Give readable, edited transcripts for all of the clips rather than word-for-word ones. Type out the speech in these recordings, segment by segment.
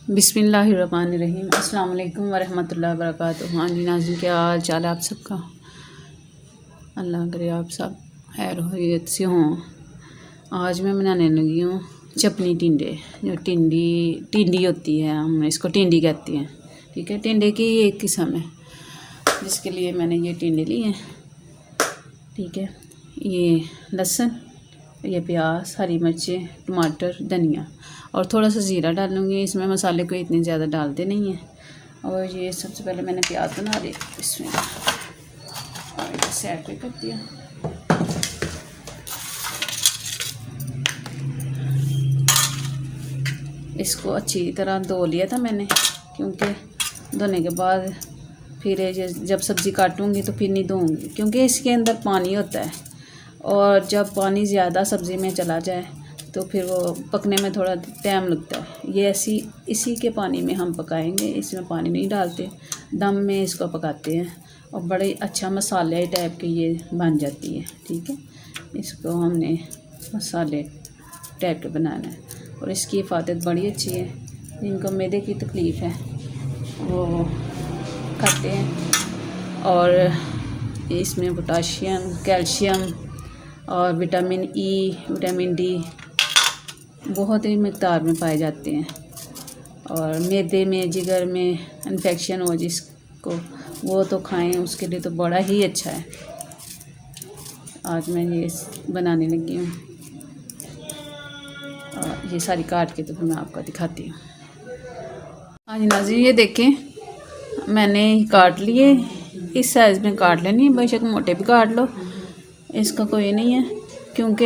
बिस्मिल्लाहिर्रहमानिर्रहीम। अस्सलाम वालेकुम वरहमतुल्लाहि वबरकातुहू। हाँ जी नाज़रीन, क्या हाल चाल है आप सबका? अल्लाह करे आप सब खैर खैरियत से हों। आज मैं बनाने लगी हूँ चपनी टिंडे। जो टिंडी होती है, हम इसको टिंडी कहते हैं। ठीक है, टिंडे की एक किस्म है जिसके लिए मैंने ये टिंडे लिए हैं। ठीक है, ये लहसुन, ये प्याज, हरी मिर्चें, टमाटर, धनिया और थोड़ा सा ज़ीरा डालूँगी। इसमें मसाले को इतने ज़्यादा डालते नहीं हैं। और ये सबसे पहले मैंने प्याज बना ली इसमें, और इसे सेट भी कर दिया। इसको अच्छी तरह धो लिया था मैंने, क्योंकि धोने के बाद फिर जब सब्ज़ी काटूँगी तो फिर नहीं धोऊँगी, क्योंकि इसके अंदर पानी होता है। और जब पानी ज़्यादा सब्ज़ी में चला जाए तो फिर वो पकने में थोड़ा टाइम लगता है। ये इसी के पानी में हम पकाएंगे, इसमें पानी नहीं डालते, दम में इसको पकाते हैं और बड़े अच्छा मसाले टाइप की ये बन जाती है। ठीक है, इसको हमने मसाले टाइप के बनाना है। और इसकी हिफाजत बड़ी अच्छी है। जिनको मैदे की तकलीफ़ है वो खाते हैं। और इसमें पोटाशियम, कैल्शियम और विटामिन ई, विटामिन डी बहुत ही मिक़दार में पाए जाते हैं। और मैदे में, जिगर में इन्फेक्शन हो जिसको, वो तो खाएं, उसके लिए तो बड़ा ही अच्छा है। आज मैं ये बनाने लगी हूँ और ये सारी काट के तो फिर मैं आपको दिखाती हूँ। हाँ जी नाज़रीन, ये देखें मैंने काट लिए। इस साइज़ में काट लेनी है, बेशक मोटे भी काट लो, इसका कोई नहीं है, क्योंकि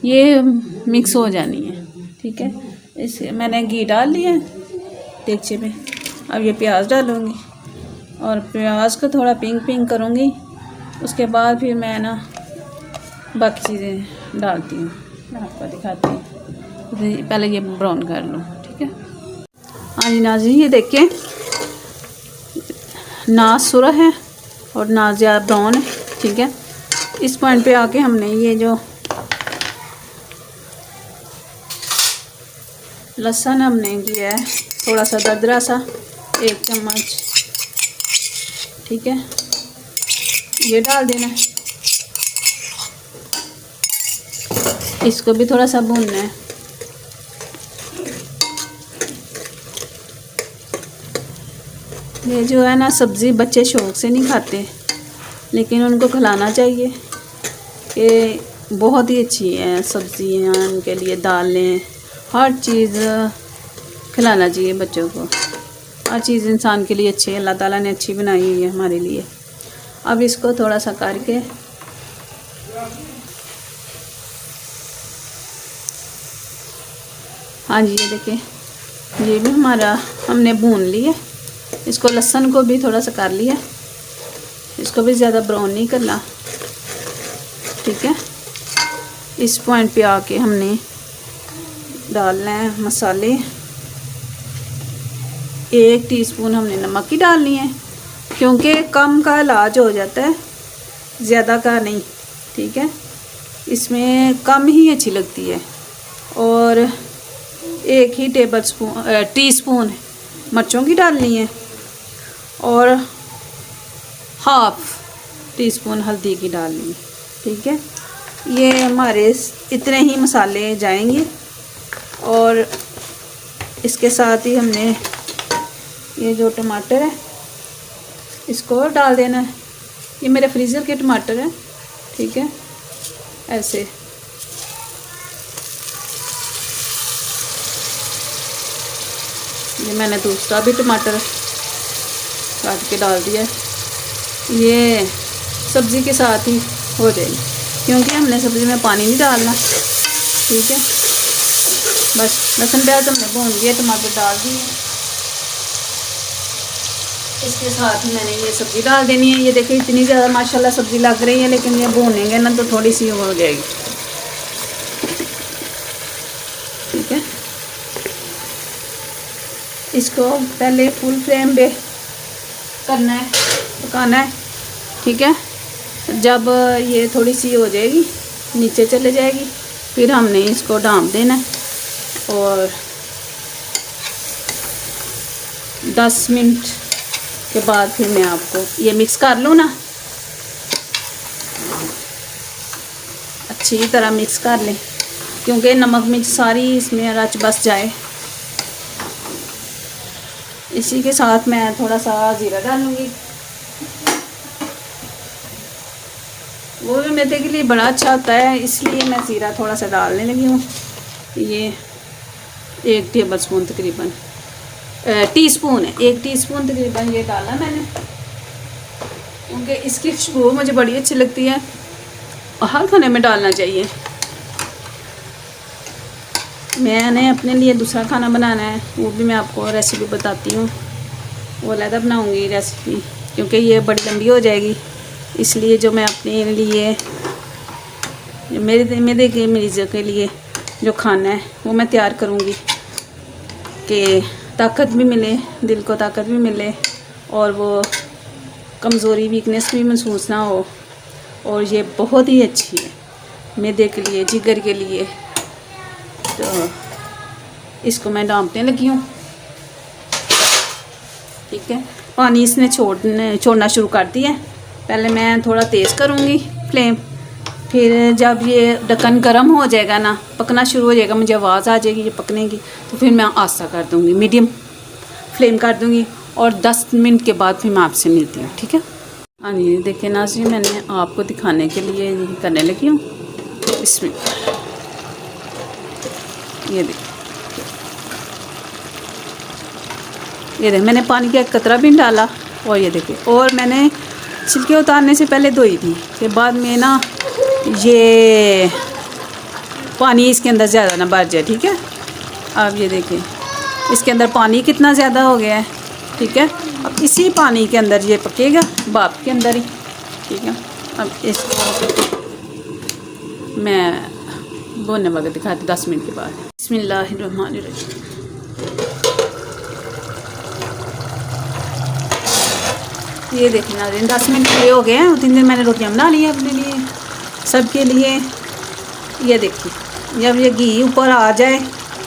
ये मिक्स हो जानी है। ठीक है, इस मैंने घी डाल लिया देगचे में। अब ये प्याज डालूँगी और प्याज को थोड़ा पिंक पिंक करूँगी। उसके बाद फिर मैं ना बाकी चीज़ें डालती हूँ, मैं आपको दिखाती हूँ। पहले ये ब्राउन कर लूँ। ठीक है, हाँ जी नाज़रीन, ये देखिए ना सुरख है और ना ज़्यादा ब्राउन है। ठीक है, इस पॉइंट पे आके हमने ये जो लहसुन हमने किया है थोड़ा सा दरदरा सा, 1 चम्मच। ठीक है, ये डाल देना है। इसको भी थोड़ा सा भूनना है। ये जो है ना सब्ज़ी बच्चे शौक़ से नहीं खाते, लेकिन उनको खिलाना चाहिए कि बहुत ही अच्छी है सब्ज़ियाँ उनके लिए। दालें, हर चीज़ खिलाना चाहिए बच्चों को। हर चीज़ इंसान के लिए अच्छी है, अल्लाह ताला ने अच्छी बनाई हुई है हमारे लिए। अब इसको थोड़ा सा करके हाँ जी, ये देखिए ये भी हमारा हमने भून लिया। इसको लहसुन को भी थोड़ा सा कर लिया, इसको भी ज़्यादा ब्राउन नहीं करना। ठीक है, इस पॉइंट पे आके हमने डालना है मसाले। 1 टीस्पून हमने नमक की डालनी है, क्योंकि कम का इलाज हो जाता है, ज़्यादा का नहीं। ठीक है, इसमें कम ही अच्छी लगती है। और 1 ही टीस्पून मिर्चों की डालनी है और 1/2 टीस्पून हल्दी की डालनी है। ठीक है, ये हमारे इतने ही मसाले जाएंगे। और इसके साथ ही हमने ये जो टमाटर है इसको डाल देना है। ये मेरे फ्रीज़र के टमाटर हैं। ठीक है, ऐसे ये मैंने दूसरा भी टमाटर काट के डाल दिया। ये सब्ज़ी के साथ ही हो जाएगी, क्योंकि हमने सब्ज़ी में पानी नहीं डालना। ठीक है, बस लहसुन प्याज हमने भून लिया, टमाटर डाल दिए। इसके साथ ही मैंने ये सब्ज़ी डाल देनी है। ये देखिए इतनी ज़्यादा माशाल्लाह सब्ज़ी लग रही है, लेकिन ये भूनेंगे ना तो थोड़ी सी हो जाएगी। ठीक है, इसको पहले फुल फ्लेम पे करना है, पकाना है। ठीक है, जब ये थोड़ी सी हो जाएगी, नीचे चले जाएगी, फिर हमने इसको ढाँप देना है और 10 मिनट के बाद फिर मैं आपको ये मिक्स कर लूँ ना, अच्छी तरह मिक्स कर लें क्योंकि नमक मिर्च सारी इसमें रच बस जाए। इसी के साथ मैं थोड़ा सा ज़ीरा डालूँगी, वो भी मैदे के लिए बड़ा अच्छा होता है, इसलिए मैं ज़ीरा थोड़ा सा डालने लगी हूँ। ये 1 टेबल स्पून तकरीबन, टीस्पून है, 1 टीस्पून तकरीबन ये डाला मैंने, क्योंकि इसकी खुशबू मुझे बड़ी अच्छी लगती है और हर खाने में डालना चाहिए। मैंने अपने लिए दूसरा खाना बनाना है, वो भी मैं आपको रेसिपी बताती हूँ, वो अलग बनाऊँगी रेसिपी, क्योंकि ये बड़ी लंबी हो जाएगी। इसलिए जो मैं अपने लिए, मेरे के मरीज़ों के लिए जो खाना है वो मैं तैयार करूँगी कि ताकत भी मिले, दिल को ताकत भी मिले और वो कमज़ोरी वीकनेस भी महसूस ना हो। और ये बहुत ही अच्छी है मैदे के लिए, जिगर के लिए। तो इसको मैं डांपने लगी हूँ, ठीक है। पानी इसने छोड़ना शुरू कर दिया है। पहले मैं थोड़ा तेज़ करूँगी फ्लेम, फिर जब ये ढक्कन गर्म हो जाएगा ना, पकना शुरू हो जाएगा, मुझे आवाज़ आ जाएगी ये पकने की, तो फिर मैं आस्ता कर दूँगी, मीडियम फ्लेम कर दूँगी और 10 मिनट के बाद फिर मैं आपसे मिलती हूँ, ठीक है। हाँ जी, देखिए नाज़रीन, मैंने आपको दिखाने के लिए ये करने लगी हूँ। इसमें ये देखिए, ये देख, मैंने पानी का एक कतरा भी डाला और ये देखिए, और मैंने छिलके उतारने से पहले धोई थी, के बाद में ना ये पानी इसके अंदर ज़्यादा ना भर जाए, ठीक है। अब ये देखिए इसके अंदर पानी कितना ज़्यादा हो गया है, ठीक है। अब इसी पानी के अंदर ये पकेगा, भाप के अंदर ही, ठीक है। अब इसको मैं भुनने वक्त दिखाती 10 मिनट के बाद। बिस्मिल्लाहिर्रहमानिर्रहीम। ये देखिए नाज़रीन, 10 मिनट पूरे हो गए हैं। 3 दिन मैंने रोटियां बना ली हैं अपने लिए, सबके लिए। ये देखिए, जब ये घी ऊपर आ जाए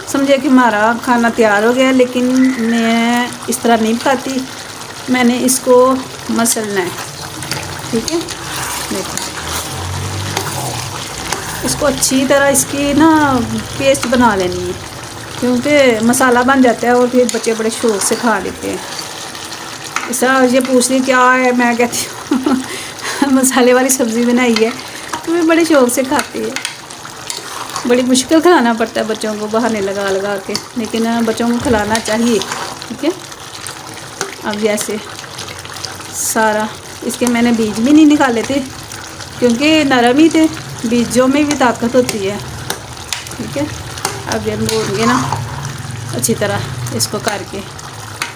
समझे कि हमारा खाना तैयार हो गया। लेकिन मैं इस तरह नहीं पकाती, मैंने इसको मसलना है, ठीक है। देखो, इसको अच्छी तरह इसकी ना पेस्ट बना लेनी है, क्योंकि मसाला बन जाता है और फिर बच्चे बड़े शौक से खा लेते हैं। ऐसा ये पूछ रही क्या है, मैं कहती हूँ मसाले वाली सब्ज़ी बनाई है, तो मैं बड़े शौक से खाती है। बड़ी मुश्किल खिलाना पड़ता है बच्चों को, बहाने लगा लगा के, लेकिन बच्चों को खिलाना चाहिए, ठीक है। अब जैसे सारा इसके मैंने बीज भी नहीं निकाले थे, क्योंकि नरम ही थे, बीजों में भी ताकत होती है, ठीक है। अब जब भूनेंगे ना अच्छी तरह इसको करके,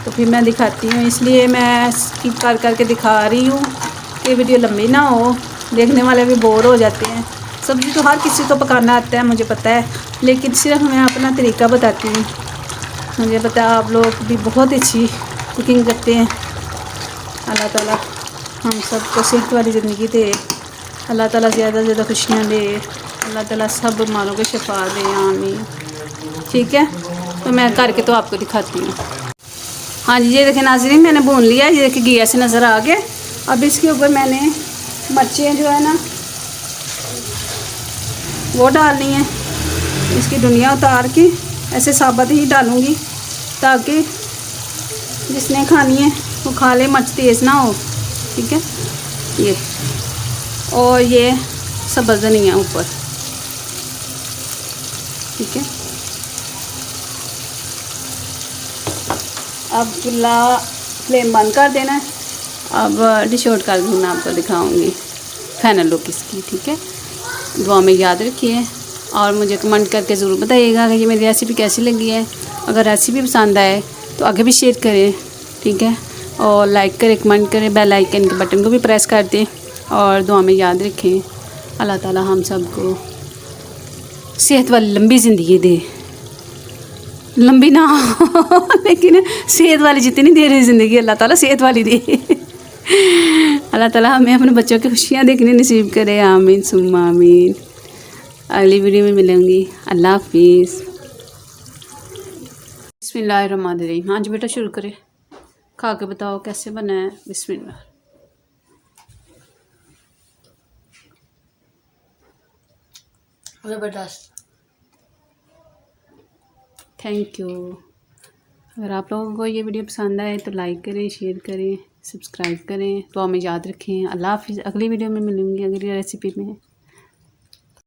तो फिर मैं दिखाती हूँ। इसलिए मैं स्किप कर करके दिखा रही हूँ कि वीडियो लंबी ना हो, देखने वाले भी बोर हो जाते हैं। सब्ज़ी तो हर किसी को पकाना आता है, मुझे पता है, लेकिन सिर्फ मैं अपना तरीका बताती हूँ। मुझे पता है आप लोग भी बहुत अच्छी कुकिंग करते हैं। अल्लाह ताला हम सबको सेहत वाली ज़िंदगी दे, अल्लाह ताला ज़्यादा से ज़्यादा खुशियाँ दे, अल्लाह ताला सब बीमारों को शिफा दे, आमीन, ठीक है। तो मैं करके तो आपको दिखाती हूँ। हाँ जी, ये देखें नाज़रीन, मैंने भून लिया, ये देखिए घी ऐसे नज़र आ गया। अब इसके ऊपर मैंने मिर्चें जो है ना वो डालनी है, इसकी डुनिया उतार के ऐसे साबुत ही डालूँगी, ताकि जिसने खानी है वो खा ले, मिर्च तेज़ ना हो, ठीक है। ये और ये सब्ज़ धनिया ऊपर, ठीक है। अब चूल्हा फ्लेम बंद कर देना है। अब डिश आउट कर मैं आपको दिखाऊंगी फाइनल लुक इसकी, ठीक है। दुआ में याद रखिए और मुझे कमेंट करके ज़रूर बताइएगा कि ये मेरी रेसिपी कैसी लगी है। अगर रेसिपी पसंद आए तो आगे भी शेयर करें, ठीक है। और लाइक करें, कमेंट करें, बेल आइकन के बटन को भी प्रेस कर दें और दुआ में याद रखें। अल्लाह ताला हम सबको सेहत वाली लंबी ज़िंदगी दे, लंबी ना हो लेकिन सेहत वाली जितनी दे रही ज़िंदगी अल्लाह ताला सेहत वाली दे। अल्लाह ताला हमें अपने बच्चों की खुशियाँ देखने नसीब करे, आमीन सुम्मा आमीन। अगली वीडियो में मिलेंगी, अल्लाह हाफिज़। बिस्मिल्लाहिर्रहमानिर्रहीम। हाँ जी बेटा शुरू करें। खा के बताओ कैसे बना है। बिस्मिल्लाह। ज़बरदस्त। Thank you. अगर आप लोगों को ये वीडियो पसंद आए तो लाइक करें, शेयर करें, सब्सक्राइब करें। तो हमें याद रखें। अल्लाह हाफ़िज़। अगली वीडियो में मिलूँगी अगली रेसिपी में।